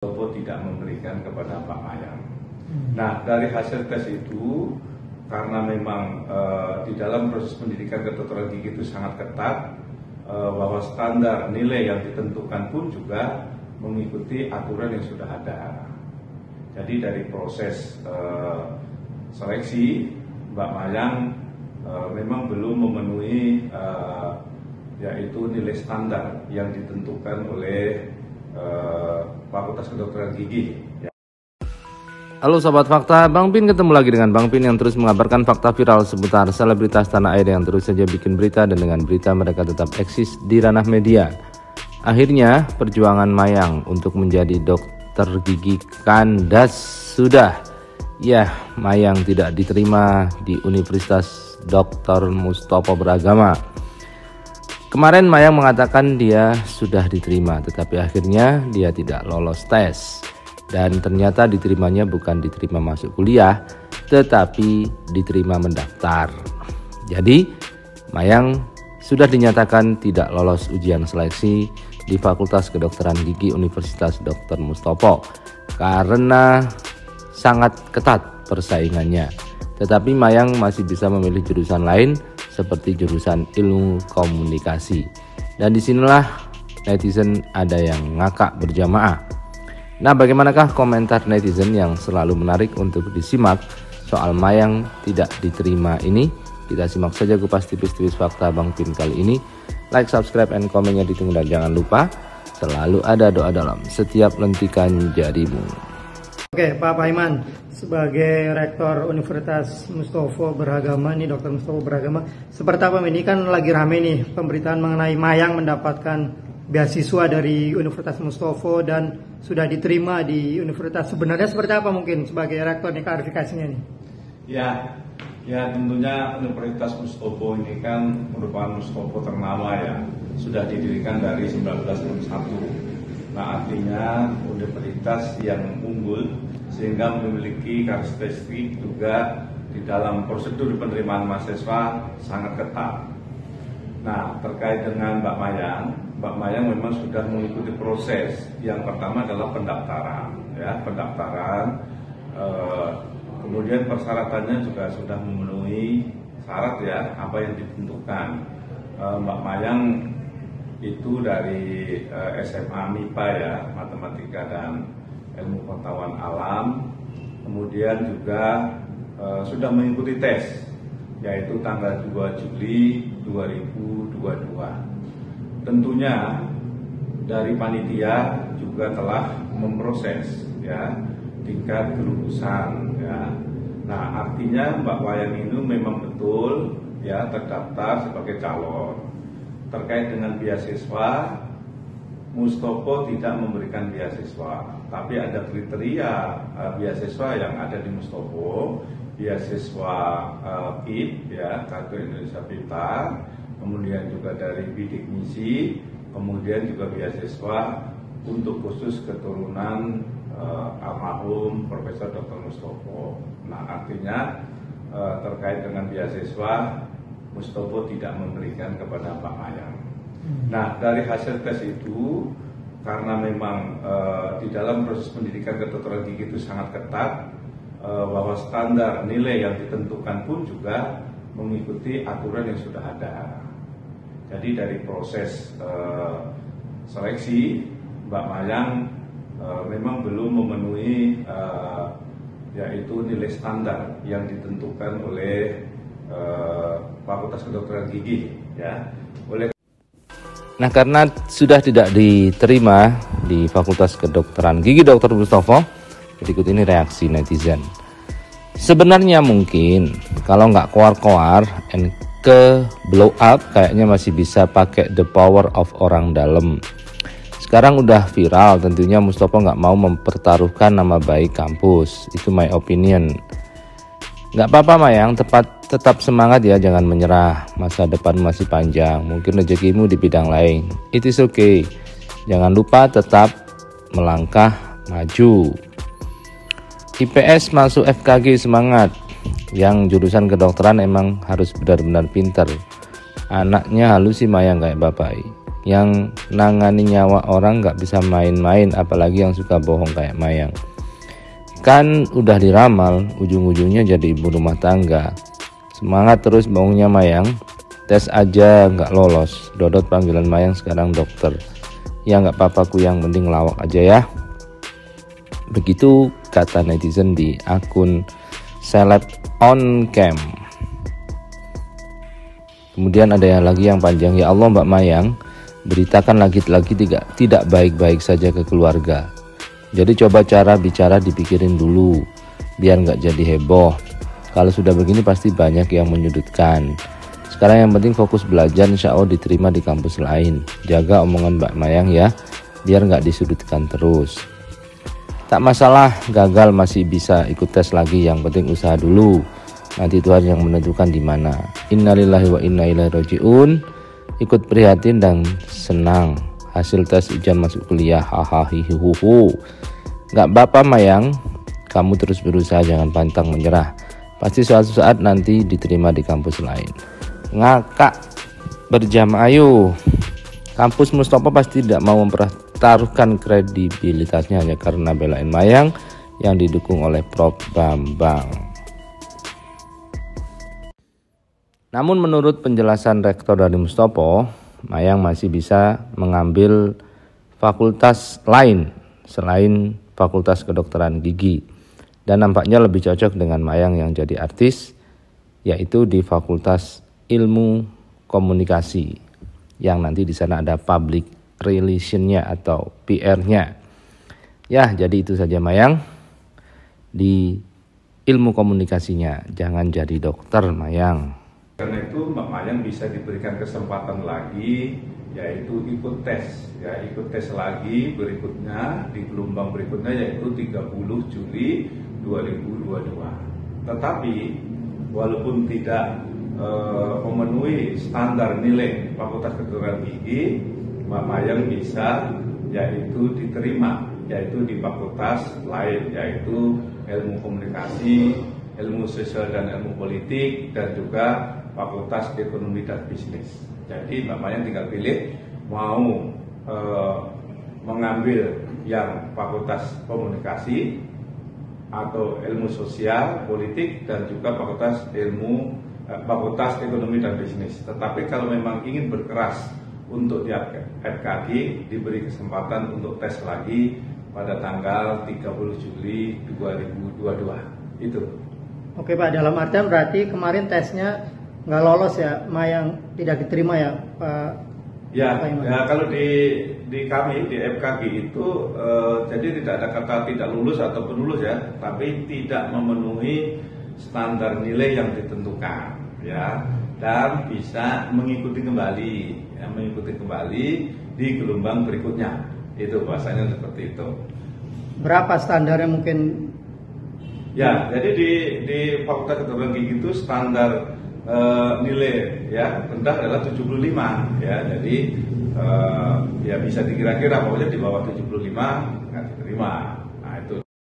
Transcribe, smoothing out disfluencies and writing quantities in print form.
Mustopo tidak memberikan kepada Pak Mayang. Nah, dari hasil tes itu, karena memang di dalam proses pendidikan kedokteran gigi itu sangat ketat, bahwa standar nilai yang ditentukan pun juga mengikuti aturan yang sudah ada. Jadi dari proses seleksi, Mbak Mayang memang belum memenuhi yaitu nilai standar yang ditentukan oleh Fakultas Kedokteran Gigi. Halo Sobat Fakta, Bang Pin ketemu lagi dengan Bang Pin yang terus mengabarkan fakta viral seputar selebritas tanah air yang terus saja bikin berita, dan dengan berita mereka tetap eksis di ranah media. Akhirnya perjuangan Mayang untuk menjadi dokter gigi kandas sudah. Ya, Mayang tidak diterima di Universitas Dr. Mustopo Beragama. Kemarin Mayang mengatakan dia sudah diterima, tetapi akhirnya dia tidak lolos tes. Dan ternyata diterimanya bukan diterima masuk kuliah, tetapi diterima mendaftar. Jadi Mayang sudah dinyatakan tidak lolos ujian seleksi di Fakultas Kedokteran Gigi Universitas Dr. Mustopo karena sangat ketat persaingannya. Tetapi Mayang masih bisa memilih jurusan lain seperti jurusan ilmu komunikasi. Dan disinilah netizen ada yang ngakak berjamaah. Nah, bagaimanakah komentar netizen yang selalu menarik untuk disimak soal Mayang tidak diterima ini? Kita simak saja kupas tipis-tipis fakta Bang Pin kali ini. Like, subscribe, and komennya ditunggu, dan jangan lupa selalu ada doa dalam setiap lentikan jarimu. Oke, Pak Paiman, sebagai Rektor Universitas Mustopo Beragama, nih Dr. Mustopo Beragama, seperti apa ini kan lagi rame nih pemberitaan mengenai Mayang mendapatkan beasiswa dari Universitas Mustopo dan sudah diterima di universitas. Sebenarnya seperti apa mungkin sebagai Rektor nih klarifikasinya nih? Ya tentunya Universitas Mustopo ini kan merupakan Mustopo ternama ya, sudah didirikan dari 1961. Nah, artinya universitas yang unggul sehingga memiliki karakteristik juga di dalam prosedur penerimaan mahasiswa sangat ketat. Nah, terkait dengan Mbak Mayang memang sudah mengikuti proses. Yang pertama adalah pendaftaran, ya, kemudian persyaratannya juga sudah memenuhi syarat ya, apa yang ditentukan. Mbak Mayang itu dari SMA MIPA ya, Matematika dan Ilmu Pengetahuan Alam. Kemudian juga sudah mengikuti tes, yaitu tanggal 2 Juli 2022. Tentunya dari panitia juga telah memproses ya tingkat kelulusan ya. Nah, artinya Mbak Mayang ini memang betul ya terdaftar sebagai calon. Terkait dengan beasiswa, Mustopo tidak memberikan beasiswa, tapi ada kriteria beasiswa yang ada di Mustopo, beasiswa KIP ya, Kartu Indonesia Pintar, kemudian juga dari bidik misi, kemudian juga beasiswa untuk khusus keturunan almarhum Profesor Dr. Mustopo. Nah, artinya terkait dengan beasiswa, Mustopo tidak memberikan kepada Pak Mayang. Nah, dari hasil tes itu, karena memang di dalam proses pendidikan kedokteran gigi itu sangat ketat, bahwa standar nilai yang ditentukan pun juga mengikuti aturan yang sudah ada. Jadi dari proses seleksi, Mbak Mayang memang belum memenuhi yaitu nilai standar yang ditentukan oleh Fakultas Kedokteran Gigi ya. Nah, karena sudah tidak diterima di Fakultas Kedokteran Gigi Dr. Mustopo, berikut ini reaksi netizen. Sebenarnya mungkin kalau nggak koar-koar and ke blow up, kayaknya masih bisa pakai the power of orang dalam. Sekarang udah viral, tentunya Mustopo nggak mau mempertaruhkan nama baik kampus. Itu my opinion. Nggak apa-apa Mayang, tetap semangat ya, jangan menyerah. Masa depan masih panjang, mungkin rezekimu di bidang lain. It is okay. Jangan lupa tetap melangkah maju. IPS masuk FKG, semangat. Yang jurusan kedokteran emang harus benar-benar pintar. Anaknya halus sih Mayang kayak bapak. Yang nangani nyawa orang nggak bisa main-main, apalagi yang suka bohong kayak Mayang. Kan udah diramal, ujung-ujungnya jadi ibu rumah tangga. Semangat terus bohongnya Mayang. Tes aja nggak lolos. Dodot panggilan Mayang sekarang dokter. Ya nggak apa-apa ku, yang penting lawak aja ya. Begitu kata netizen di akun Seleb on Cam. Kemudian ada yang lagi yang panjang, ya Allah Mbak Mayang, beritakan lagi-lagi tidak baik-baik saja ke keluarga. Jadi coba cara bicara dipikirin dulu, biar nggak jadi heboh. Kalau sudah begini pasti banyak yang menyudutkan. Sekarang yang penting fokus belajar, insya Allah diterima di kampus lain. Jaga omongan Mbak Mayang ya, biar nggak disudutkan terus. Tak masalah, gagal masih bisa ikut tes lagi, yang penting usaha dulu. Nanti Tuhan yang menentukan di mana. Innalillahi wa inna ilaihi rajiun. Ikut prihatin dan senang hasil tes ujian masuk kuliah, hahaha hihuhu. Gak apa-apa Mayang, kamu terus berusaha, jangan pantang menyerah. Pasti suatu saat nanti diterima di kampus lain. Ngakak berjam ayo. Kampus Mustopo pasti tidak mau mempertaruhkan kredibilitasnya hanya karena belain Mayang yang didukung oleh Prof Bambang. Namun menurut penjelasan rektor dari Mustopo, Mayang masih bisa mengambil fakultas lain selain Fakultas Kedokteran Gigi, dan nampaknya lebih cocok dengan Mayang yang jadi artis, yaitu di Fakultas Ilmu Komunikasi, yang nanti di sana ada public relation-nya atau PR-nya. Ya, jadi itu saja Mayang di ilmu komunikasinya, jangan jadi dokter Mayang. Karena itu Mbak Mayang bisa diberikan kesempatan lagi, yaitu ikut tes, ya ikut tes lagi berikutnya di gelombang berikutnya, yaitu 30 Juli 2022. Tetapi walaupun tidak memenuhi standar nilai Fakultas Kedokteran Gigi, Mbak Mayang bisa yaitu diterima yaitu di fakultas lain, yaitu ilmu komunikasi, ilmu sosial dan ilmu politik, dan juga Fakultas Ekonomi dan Bisnis. Jadi Mbak Mayang tinggal pilih mau mengambil yang Fakultas Komunikasi atau ilmu sosial, politik, dan juga Fakultas Ekonomi dan Bisnis. Tetapi kalau memang ingin berkeras untuk di FKG, diberi kesempatan untuk tes lagi pada tanggal 30 Juli 2022. Itu. Oke Pak, dalam artian berarti kemarin tesnya nggak lolos ya, Mayang tidak diterima ya Pak? Ya, kalau di kami di FKG itu jadi tidak ada kata tidak lulus ataupun lulus ya, tapi tidak memenuhi standar nilai yang ditentukan ya, dan bisa mengikuti kembali di gelombang berikutnya. Itu bahasanya seperti itu. Berapa standarnya mungkin? Ya, jadi di Fakultas Kedokteran Gigi itu standar nilai ya rendah adalah 75 ya, jadi ya bisa dikira-kira pokoknya di bawah 75 nggak diterima.